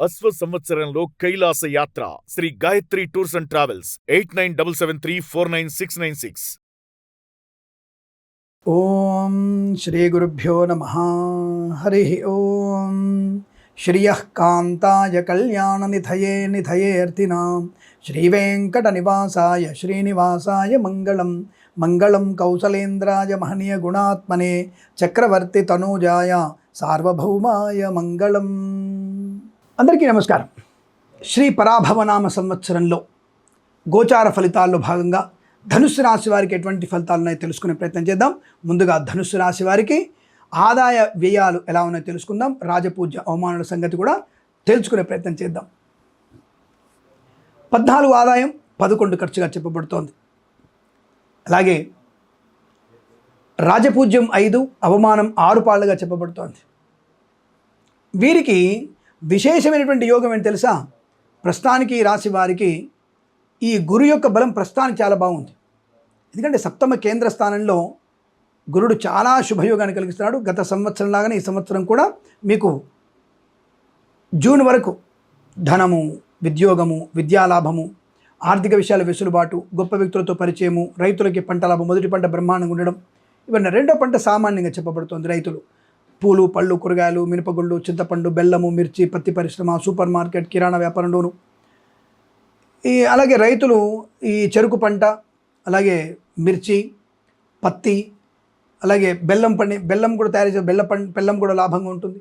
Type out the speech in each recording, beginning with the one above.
అశ్వ సంవత్సరంలో కైలాస యాత్ర Shri Gayatri tours and travels 8977349696. ఓం శ్రీ గురుభ్యో నమః. హరి ఓం. శ్రియః కాంతాయ కళ్యాణ నిధయే నిధయేర్తినాం శ్రీవేంకట నివాసాయ శ్రీనివాసాయ మంగళం. మంగళం కౌసలేంద్రాయ మహనీయ గుణాత్మనే చక్రవర్తి తనూజాయ సార్వభౌమాయ మంగళం. అందరికీ నమస్కారం. శ్రీ పరాభవనామ సంవత్సరంలో గోచార ఫలితాల్లో భాగంగా ధనుస్సు రాశి వారికి ఎటువంటి ఫలితాలు ఉన్నాయో తెలుసుకునే ప్రయత్నం చేద్దాం. ముందుగా ధనుస్సు రాశి వారికి ఆదాయ వ్యయాలు ఎలా ఉన్నాయో తెలుసుకుందాం. రాజపూజ్య అవమానాల సంగతి కూడా తెలుసుకునే ప్రయత్నం చేద్దాం. 14 ఆదాయం 11 ఖర్చుగా చెప్పబడుతోంది. అలాగే రాజపూజ్యం 5, అవమానం 6 పాళ్ళుగా చెప్పబడుతోంది. వీరికి విశేషమైనటువంటి యోగం ఏంటి తెలుసా? ప్రస్తుతానికి ఈ రాశి వారికి ఈ గురు యొక్క బలం ప్రస్తుతానికి చాలా బాగుంది. ఎందుకంటే సప్తమ కేంద్ర స్థానంలో గురుడు చాలా శుభయోగాన్ని కలిగిస్తున్నాడు. గత సంవత్సరం లాగానే ఈ సంవత్సరం కూడా మీకు జూన్ వరకు ధనము, ఉద్యోగము, విద్యాలాభము, ఆర్థిక విషయాల వెసులుబాటు, గొప్ప వ్యక్తులతో పరిచయము, రైతులకి పంట లాభం, మొదటి పంట బ్రహ్మాండంగా ఉండడం, ఇవన్నీ రెండో పంట సామాన్యంగా చెప్పబడుతోంది. రైతులు పూలు, పళ్ళు, కూరగాయలు, మినపగుళ్ళు, చింతపండు, బెల్లము, మిర్చి, పత్తి పరిశ్రమ, సూపర్ మార్కెట్, కిరాణా వ్యాపారంలోను, అలాగే రైతులు ఈ చెరుకు పంట, అలాగే మిర్చి, పత్తి, అలాగే బెల్లం కూడా తయారు చేసే బెల్లం కూడా లాభంగా ఉంటుంది.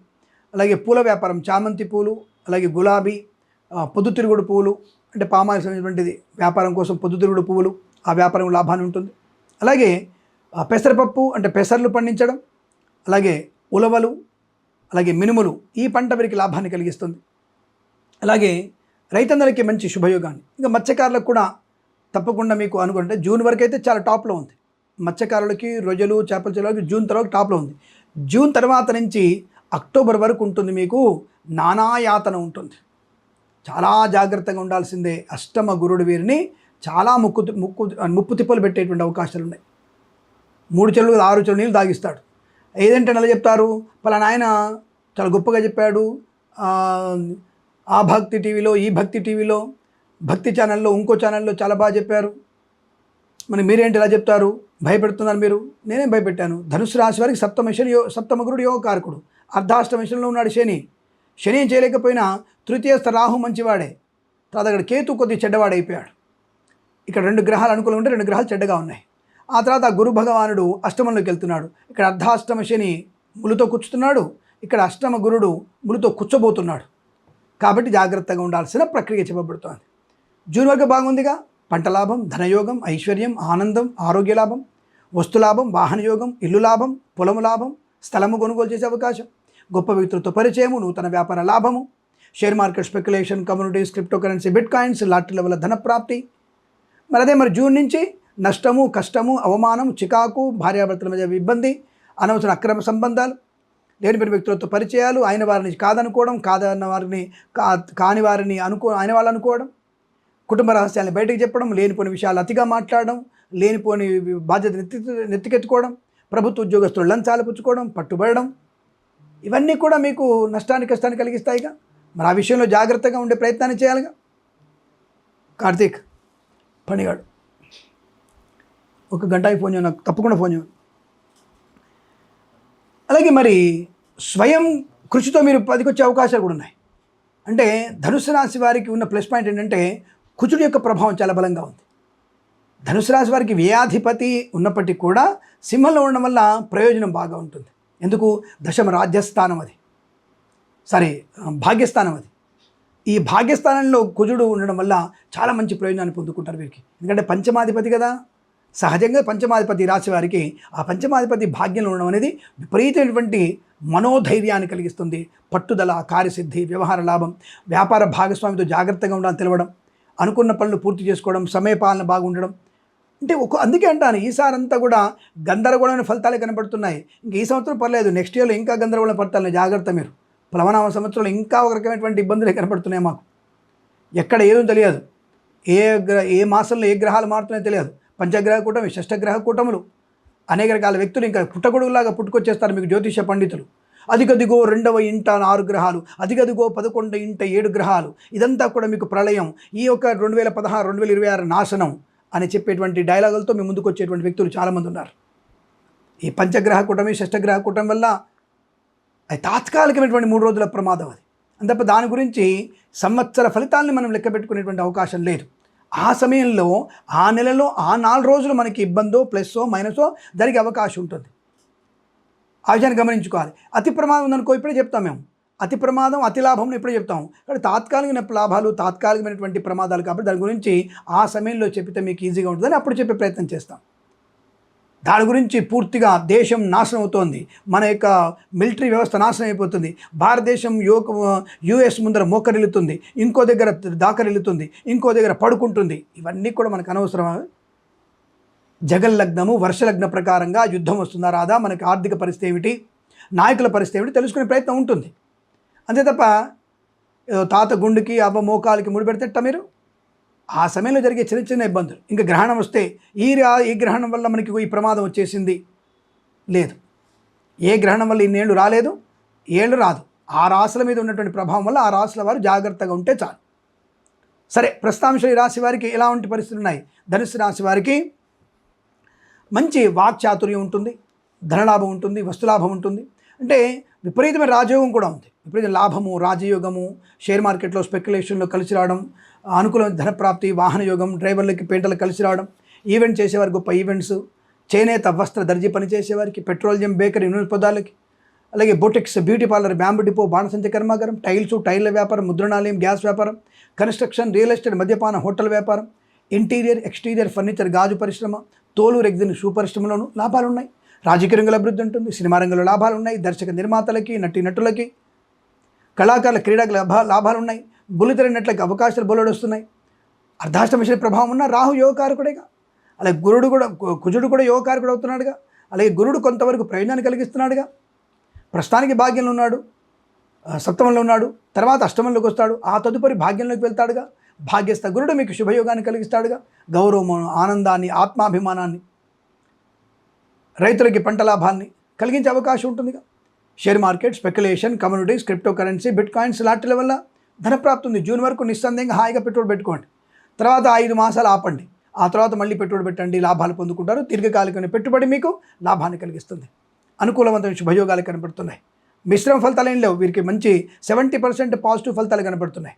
అలాగే పూల వ్యాపారం, చామంతి పూలు, అలాగే గులాబీ, పొద్దుతిరుగుడు పువ్వులు, అంటే పామాయిల్ సంబంధించినటువంటిది వ్యాపారం కోసం పొద్దుతిరుగుడు పువ్వులు, ఆ వ్యాపారం లాభాన్ని ఉంటుంది. అలాగే పెసరపప్పు అంటే పెసర్లు పండించడం, అలాగే ఉలవలు, అలాగే మినుములు, ఈ పంట వీరికి లాభాన్ని కలిగిస్తుంది. అలాగే రైతందరికీ మంచి శుభయోగాన్ని. ఇంకా మత్స్యకారులకు కూడా తప్పకుండా మీకు అనుకుంటే జూన్ వరకు అయితే చాలా టాప్లో ఉంది. మత్స్యకారులకి, రొయ్యలు, చేపల చెరువులకి జూన్ తర్వాత టాప్లో ఉంది. జూన్ తర్వాత నుంచి అక్టోబర్ వరకు ఉంటుంది మీకు నానాయాతన ఉంటుంది. చాలా జాగ్రత్తగా ఉండాల్సిందే. అష్టమ గురుడు వీరిని చాలా ముప్పు తిప్పలు పెట్టేటువంటి అవకాశాలు ఉన్నాయి. 3 చెరువులు 6 చెరువులు నీళ్ళు తాగిస్తాడు. ఏదంటే నెల చెప్తారు, పలానా ఆయన చాలా గొప్పగా చెప్పాడు, ఆ భక్తి టీవీలో, ఈ భక్తి టీవీలో, భక్తి ఛానల్లో, ఇంకో ఛానల్లో చాలా బాగా చెప్పారు, మరి మీరేంటి ఇలా చెప్తారు, భయపెడుతున్నారు మీరు. నేనేం భయపెట్టాను? ధనుసు రాశి వారికి సప్తమ గురుడు యోగ కారకుడు, అర్ధాష్టమ శనిలో ఉన్నాడు శని. శని ఏం చేయలేకపోయినా తృతీయస్థ రాహు మంచివాడే, తర్వాత అక్కడ కేతు కొద్దిగా చెడ్డవాడైపోయాడు. ఇక్కడ 2 గ్రహాలు అనుకూలంగా ఉంటే 2 గ్రహాలు చెడ్డగా ఉన్నాయి. ఆ తర్వాత గురు భగవానుడు అష్టమంలోకి వెళ్తున్నాడు. ఇక్కడ అర్ధాష్టమ శని ములుతో కూర్చుతున్నాడు, ఇక్కడ అష్టమ గురుడు ములుతో కూర్చోబోతున్నాడు. కాబట్టి జాగ్రత్తగా ఉండాల్సిన ప్రక్రియ చెప్పబడుతోంది. జూన్ వరకు బాగుందిగా. పంట లాభం, ధనయోగం, ఐశ్వర్యం, ఆనందం, ఆరోగ్య లాభం, వస్తులాభం, వాహన యోగం, ఇల్లు లాభం, పొలము లాభం, స్థలము కొనుగోలు చేసే అవకాశం, గొప్ప వ్యక్తులతో పరిచయము, నూతన వ్యాపార లాభము, share market speculation, communities, crypto currency, bit coins, lottery level ధన ప్రాప్తి. మరి జూన్ నుంచి నష్టము, కష్టము, అవమానం, చికాకు, భార్యాభర్తల మధ్య ఇబ్బంది, అనవసర అక్రమ సంబంధాలు, లేనిపోయిన వ్యక్తులతో పరిచయాలు, అయిన వారిని కాదనుకోవడం, కాదన్న వారిని కాని వారిని అయిన వాళ్ళు అనుకోవడం, కుటుంబ రహస్యాలను బయటకు చెప్పడం, లేనిపోయిన విషయాలు అతిగా మాట్లాడడం, లేనిపోని బాధ్యత నెత్తికెత్తుకోవడం, ప్రభుత్వ ఉద్యోగస్తులు లంచాలు పుచ్చుకోవడం, పట్టుబడడం, ఇవన్నీ కూడా మీకు నష్టాన్ని, కష్టాన్ని కలిగిస్తాయిగా. మరి ఆ విషయంలో జాగ్రత్తగా ఉండే ప్రయత్నాన్ని చేయాలిగా. కార్తీక్ పనిగాడు, ఒక గంటకి ఫోన్ చేయను, నాకు తప్పకుండా ఫోన్ చేయను. అలాగే మరి స్వయం కృషితో మీరు 10కి వచ్చే అవకాశాలు కూడా ఉన్నాయి. అంటే ధనుసు రాశి వారికి ఉన్న ప్లస్ పాయింట్ ఏంటంటే కుజుడు యొక్క ప్రభావం చాలా బలంగా ఉంది. ధనుసు రాశి వారికి వ్యయాధిపతి ఉన్నప్పటికీ కూడా సింహంలో ఉండడం వల్ల ప్రయోజనం బాగా ఉంటుంది. ఎందుకు? దశమ రాజ్యస్థానం అది, భాగ్యస్థానం అది. ఈ భాగ్యస్థానంలో కుజుడు ఉండడం వల్ల చాలా మంచి ప్రయోజనాన్ని పొందుకుంటారు వీరికి. ఎందుకంటే పంచమాధిపతి కదా, సహజంగా పంచమాధిపతి రాశి వారికి ఆ పంచమాధిపతి భాగ్యంలో ఉండడం అనేది విపరీతమైనటువంటి మనోధైర్యాన్ని కలిగిస్తుంది. పట్టుదల, కార్యసిద్ధి, వ్యవహార లాభం, వ్యాపార భాగస్వామితో జాగ్రత్తగా ఉండాలని తెలవడం, అనుకున్న పనులు పూర్తి చేసుకోవడం, సమయపాలన బాగుండడం. అంటే అందుకే అంటాను, ఈసారంతా కూడా గందరగోళమైన ఫలితాలే కనబడుతున్నాయి. ఇంక ఈ సంవత్సరం పర్లేదు, నెక్స్ట్ ఇయర్లో ఇంకా గందరగోళమైన ఫలితాలు. జాగ్రత్త మీరు. ప్లవనామ సంవత్సరంలో ఇంకా ఒక రకమైనటువంటి ఇబ్బందులే కనబడుతున్నాయి మాకు. ఎక్కడ ఏదో తెలియదు, ఏ మాసంలో ఏ గ్రహాలు మారుతున్నాయో తెలియదు. పంచగ్రహ కూటమి, షష్టగ్రహ కూటములు, అనేక రకాల వ్యక్తులు ఇంకా పుట్టగొడుగులాగా పుట్టుకొచ్చేస్తారు మీకు జ్యోతిష పండితులు. అదిగదిగో 2వ ఇంట 6 గ్రహాలు, అదిగదిగో 11 ఇంట 7 గ్రహాలు, ఇదంతా కూడా మీకు ప్రళయం, ఈ యొక్క 2016 2026 నాశనం అని చెప్పేటువంటి డైలాగులతో మీ ముందుకు వచ్చేటువంటి వ్యక్తులు చాలామంది ఉన్నారు. ఈ పంచగ్రహ కూటమి, షష్టగ్రహ కూటమి వల్ల అది తాత్కాలికమైనటువంటి 3 రోజుల ప్రమాదం అది. అంతప్ప దాని గురించి సంవత్సర ఫలితాలని మనం లెక్క పెట్టుకునేటువంటి అవకాశం లేదు. ఆ సమయంలో ఆ నెలలో ఆ 4 రోజులు మనకి ఇబ్బందో ప్లస్సో మైనసో జరిగే అవకాశం ఉంటుంది. ఆ విషయాన్ని గమనించుకోవాలి. అతి ప్రమాదం ఉందనుకో ఇప్పుడే చెప్తాం మేము, అతి ప్రమాదం అతి లాభం ఇప్పుడే చెప్తాము. కానీ తాత్కాలికమైన లాభాలు తాత్కాలికమైనటువంటి ప్రమాదాలు కాబట్టి దాని గురించి ఆ సమయంలో చెప్పితే మీకు ఈజీగా ఉంటుందని అప్పుడు చెప్పే ప్రయత్నం చేస్తాం. దాని గురించి పూర్తిగా దేశం నాశనం అవుతోంది, మన యొక్క మిలిటరీ వ్యవస్థ నాశనం అయిపోతుంది, భారతదేశం యుఎస్ ముందర మోకరిల్లుతుంది, ఇంకో దగ్గర దాకరిల్లుతుంది, ఇంకో దగ్గర పడుకుంటుంది, ఇవన్నీ కూడా మనకు అనవసరమా? జగల్లగ్నము వర్షలగ్న ప్రకారంగా యుద్ధం వస్తుందా రాదా, మనకి ఆర్థిక పరిస్థితి ఏమిటి, నాయకుల పరిస్థితి ఏమిటి తెలుసుకునే ప్రయత్నం ఉంటుంది. అంతే తప్ప తాత గుండుకి అవ్వ మోకాలకి ముడిపెడితేట మీరు ఆ సమయంలో జరిగే చిన్న చిన్న ఇబ్బందులు. ఇంకా గ్రహణం వస్తే ఈ గ్రహణం వల్ల మనకి ఈ ప్రమాదం వచ్చేసింది లేదు. ఏ గ్రహణం వల్ల ఇన్నేళ్ళు రాలేదు, ఏళ్ళు రాదు. ఆ రాశుల మీద ఉన్నటువంటి ప్రభావం వల్ల ఆ రాశుల వారు జాగ్రత్తగా ఉంటే చాలు. సరే, ప్రస్తుతాంశం ఈ రాశి వారికి ఎలాంటి పరిస్థితులు ఉన్నాయి? ధనుస్సు రాశి వారికి మంచి వాక్చాతుర్యం ఉంటుంది, ధనలాభం ఉంటుంది, వస్తులాభం ఉంటుంది. అంటే విపరీతమైన రాజయోగం కూడా ఉంది. విపరీత లాభము, రాజయోగము, షేర్ మార్కెట్లో స్పెక్యులేషన్లో కలిసి రావడం, అనుకూలమైన ధనప్రాప్తి, వాహన యోగం, డ్రైవర్లకి పెయింటర్లకు కలిసి రావడం, ఈవెంట్ చేసేవారికి గొప్ప ఈవెంట్స్, చేనేత వస్త్ర దర్జీ పని చేసేవారికి, పెట్రోలియం బేకరీ నూనె పదార్థాలకి, అలాగే boutiques, beauty parlour, bamboo depot, బాణసంచ కర్మాగారం, టైర్ల వ్యాపారం, ముద్రణాలయం, గ్యాస్ వ్యాపారం, కన్స్ట్రక్షన్, రియల్ ఎస్టేట్, మద్యపాన, హోటల్ వ్యాపారం, ఇంటీరియర్ ఎక్స్టీరియర్ ఫర్నిచర్, గాజు పరిశ్రమ, తోలు రెగ్జిన్ షూ పరిశ్రమలోనూ లాభాలు ఉన్నాయి. రాజకీయ రంగంలో అభివృద్ధి ఉంటుంది, సినిమా రంగంలో లాభాలు ఉన్నాయి, దర్శక నిర్మాతలకి, నటులకి, కళాకారుల క్రీడకు లాభాలు ఉన్నాయి, బుల్లితెర నటులకి అవకాశాలు బోలెడు వస్తున్నాయి. అర్ధాష్టమ శని ప్రభావం ఉన్న రాహు యోగకారకుడేగా, అలాగే కుజుడు కూడా యోగకారకుడు అవుతున్నాడుగా, అలాగే గురుడు కొంతవరకు ప్రయోజనాన్ని కలిగిస్తున్నాడుగా. ప్రస్తుతానికి భాగ్యంలో ఉన్నాడు, సప్తమంలో ఉన్నాడు, తర్వాత అష్టమంలోకి వస్తాడు, ఆ తదుపరి భాగ్యంలోకి వెళ్తాడుగా. భాగ్యస్థ గురుడు మీకు శుభయోగాన్ని కలిగిస్తాడుగా, గౌరవం, ఆనందాన్ని, ఆత్మాభిమానాన్ని, రైతులకి పంట లాభాన్ని కలిగించే అవకాశం ఉంటుందిగా. Share market, speculation, communities, crypto currency, bit coins లాంటి వల్ల ధనప్రాప్తి ఉంది. జూన్ వరకు నిస్సందేహంగా హాయిగా పెట్టుబడి పెట్టుకోండి. తర్వాత 5 మాసాలు ఆపండి, ఆ తర్వాత మళ్ళీ పెట్టుబడి పెట్టండి, లాభాలు పొందుకుంటారు. దీర్ఘకాలికమైన పెట్టుబడి మీకు లాభాన్ని కలిగిస్తుంది. అనుకూలవంతమైన శుభయోగాలు కనబడుతున్నాయి. మిశ్రమ ఫలితాలు ఏం లేవు. వీరికి మంచి 70% పాజిటివ్ ఫలితాలు కనబడుతున్నాయి.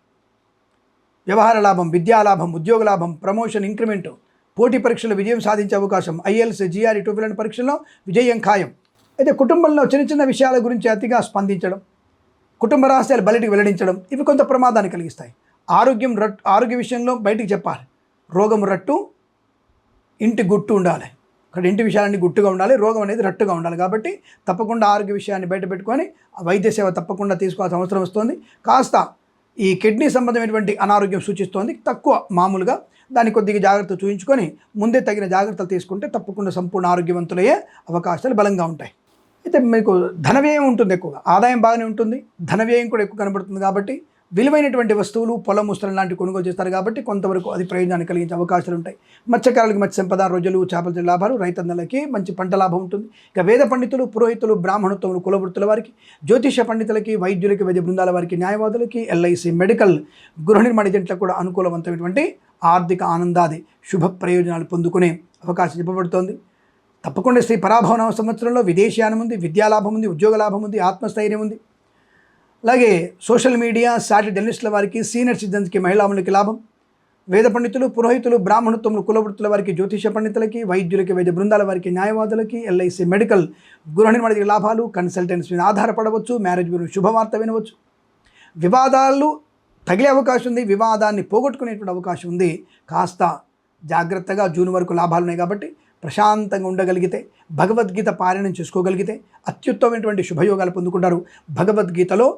వ్యవహార లాభం, విద్యా లాభం, ఉద్యోగ లాభం, ప్రమోషన్, ఇంక్రిమెంట్, పోటీ పరీక్షలో విజయం సాధించే అవకాశం, ఐఎల్స్, జిఆర్ఈ, టోఫెల్ పరీక్షల్లో విజయం ఖాయం. అయితే కుటుంబంలో చిన్న చిన్న విషయాల గురించి అతిగా స్పందించడం, కుటుంబ రహస్యాలు బయటికి వెల్లడించడం, ఇవి కొంత ప్రమాదాన్ని కలిగిస్తాయి. ఆరోగ్య విషయంలో బయటికి చెప్పాలి. రోగం రట్టు, ఇంటి గుట్టు ఉండాలి. అక్కడ ఇంటి విషయాలన్నీ గుట్టుగా ఉండాలి, రోగం అనేది రట్టుగా ఉండాలి. కాబట్టి తప్పకుండా ఆరోగ్య విషయాన్ని బయట పెట్టుకొని వైద్య సేవ తప్పకుండా తీసుకోవాల్సిన అవసరం వస్తుంది. కాస్త ఈ కిడ్నీ సంబంధమైనటువంటి అనారోగ్యం సూచిస్తోంది, తక్కువ మామూలుగా. దాన్ని కొద్దిగా జాగ్రత్త చూపించుకొని ముందే తగిన జాగ్రత్తలు తీసుకుంటే తప్పకుండా సంపూర్ణ ఆరోగ్యవంతులయ్యే అవకాశాలు బలంగా ఉంటాయి. అయితే మీకు ధన వ్యయం ఉంటుంది ఎక్కువగా, ఆదాయం బాగానే ఉంటుంది, ధన వ్యయం కూడా ఎక్కువ కనబడుతుంది. కాబట్టి విలువైనటువంటి వస్తువులు, పొలం, ముస్తలం లాంటివి కొనుగోలు చేస్తారు. కాబట్టి కొంతవరకు అది ప్రయోజనాన్ని కలిగించే అవకాశాలు ఉంటాయి. మత్స్యకారులకి మత్స్య సంపద, రొయ్యలు, చేపల లాభాలు, రైతన్నలకి మంచి పంట లాభం ఉంటుంది. ఇక వేద పండితులు, పురోహితులు, బ్రాహ్మణోత్తములు, కులవృత్తుల వారికి, జ్యోతిష పండితులకి, వైద్యులకి, వైద్య బృందాల వారికి, న్యాయవాదులకి, ఎల్ఐసి, మెడికల్, గృహ నిర్మాణ ఏజెంట్లకు కూడా అనుకూలవంతమైనటువంటి ఆర్థిక ఆనందాది శుభ ప్రయోజనాలు పొందుకునే అవకాశం చెప్పబడుతోంది. తప్పకుండా శ్రీ పరాభవన సంవత్సరంలో విదేశీయానం ఉంది, విద్యాలాభం ఉంది, ఉద్యోగ లాభం ఉంది, ఆత్మస్థైర్యం ఉంది. అలాగే సోషల్ మీడియా, సాటి జర్నలిస్టుల వారికి, సీనియర్ సిటిజన్స్కి, మహిళాములకి లాభం. వేద పండితులు, పురోహితులు, బ్రాహ్మణోత్తములు, కులవృత్తుల వారికి, జ్యోతిష పండితులకి, వైద్యులకి, వైద్య బృందాల వారికి, న్యాయవాదులకి, ఎల్ఐసి, మెడికల్, గృహ నిర్మాణ లాభాలు, కన్సల్టెన్సీ మీద ఆధారపడవచ్చు, మ్యారేజ్ గురించి శుభవార్త వినవచ్చు. వివాదాలు తగిలే అవకాశం ఉంది, వివాదాన్ని పోగొట్టుకునేటువంటి అవకాశం ఉంది. కాస్త జాగ్రత్తగా జూన్ వరకు లాభాలు ఉన్నాయి. కాబట్టి ప్రశాంతంగా ఉండగలిగితే, భగవద్గీత పారాయణం చేసుకోగలిగితే అత్యుత్తమైనటువంటి శుభయోగాలు పొందుకుంటారు. భగవద్గీతలో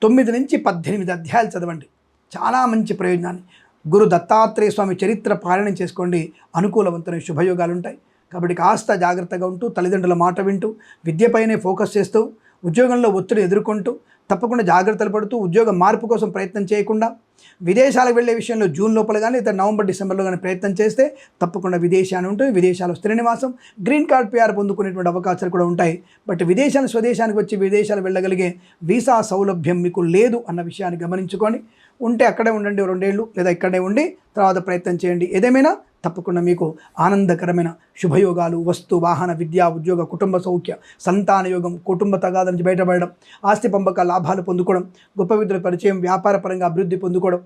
9 నుంచి 18 అధ్యాయాలు చదవండి, చాలా మంచి ప్రయోజనాన్ని. గురు దత్తాత్రేయ స్వామి చరిత్ర పారాయణం చేసుకోండి, అనుకూలవంతమైన శుభయోగాలు ఉంటాయి. కాబట్టి కాస్త జాగ్రత్తగా ఉంటూ, తల్లిదండ్రుల మాట వింటూ, విద్యపైనే ఫోకస్ చేస్తూ, ఉద్యోగంలో ఒత్తిడి ఎదుర్కొంటూ, తప్పకుండా జాగ్రత్తలు పడుతూ ఉద్యోగ మార్పు కోసం ప్రయత్నం చేయకుండా విదేశాలకు వెళ్ళే విషయంలో జూన్ లోపల కానీ లేదా నవంబర్ డిసెంబర్లో కానీ ప్రయత్నం చేస్తే తప్పకుండా విదేశాన్ని ఉంటుంది. విదేశాలు స్థిర నివాసం, గ్రీన్ కార్డ్ PR పొందుకునేటువంటి అవకాశాలు కూడా ఉంటాయి. బట్ స్వదేశానికి వచ్చి విదేశాలు వెళ్ళగలిగే వీసా సౌలభ్యం మీకు లేదు అన్న విషయాన్ని గమనించుకొని ఉంటే అక్కడే ఉండండి 2 ఏళ్ళు, లేదా ఇక్కడే ఉండి తర్వాత ప్రయత్నం చేయండి. ఏదేమైనా తప్పకుండా మీకు ఆనందకరమైన శుభయోగాలు, వస్తు వాహన విద్యా ఉద్యోగ కుటుంబ సౌఖ్య సంతాన యోగం, కుటుంబ తగాద నుంచి బయటపడడం, ఆస్తి పంపక లాభాలు పొందుకోవడం, గొప్ప విద్యుల పరిచయం, వ్యాపార పరంగా అభివృద్ధి పొందుకోవడం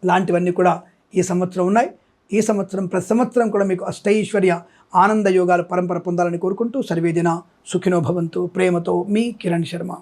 లాంటివన్నీ కూడా ఈ సంవత్సరం ఉన్నాయి. ఈ సంవత్సరం ప్రతి సంవత్సరం కూడా మీకు అష్టైశ్వర్య ఆనంద యోగాల పరంపర పొందాలని కోరుకుంటూ సర్వేజన సుఖినో భవంతు. ప్రేమతో మీ కిరణ్ శర్మ.